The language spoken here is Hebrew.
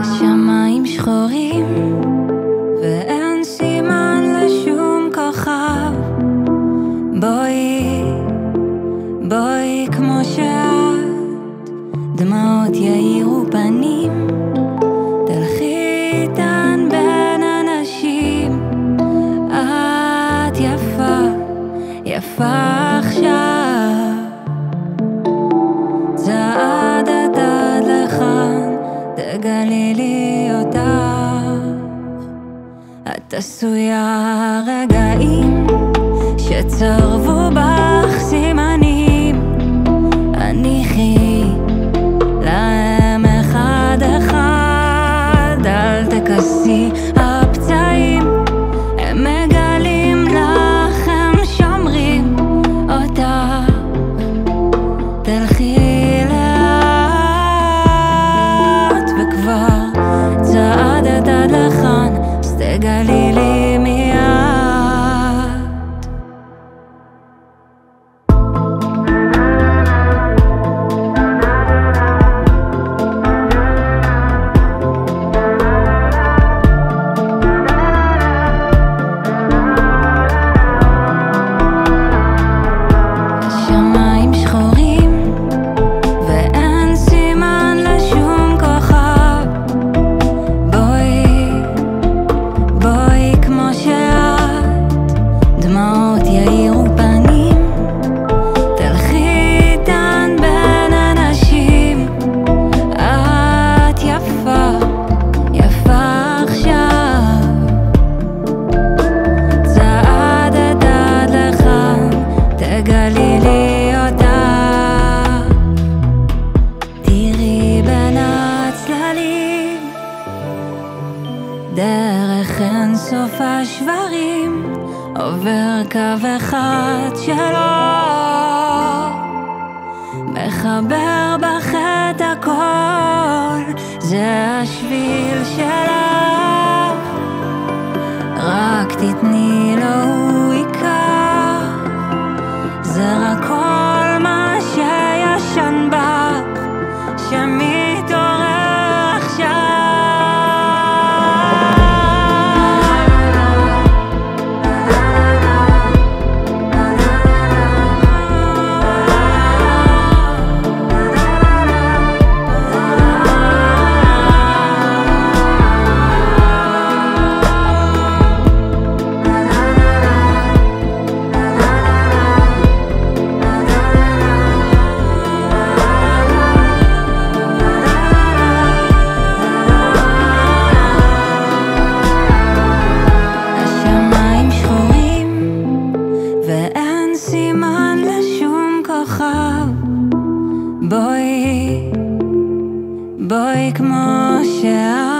השמיים שחורים ואין סימן לשום כוכב. בואי, בואי כמו שאת, דמעות יאירו פנים, תלכי איתן בין אנשים. את יפה, יפה עכשיו, צעדת עד לכאן, תגלי לי אותך. את עשויה רגעים שצרבו בך סימנים, הניחי להם אחד אחד, אל תכסי, הפצעים הם מגלים לך, הם שומרים אותך. תלכי לאט וכבר צעדת עד לכאן, אז תגלי לי מיד. תגלי לי אותך, תראי בין הצללים, דרך אין סוף השברים, עובר קו אחד שלו, מחבר בך את הכל, זה השביל שלך, רק תתני לו הוא ייקח, זה רק כל מה שישן בך, שמתעורר עכשיו. סימן לשום כוכב, בואי, בואי כמו שאת.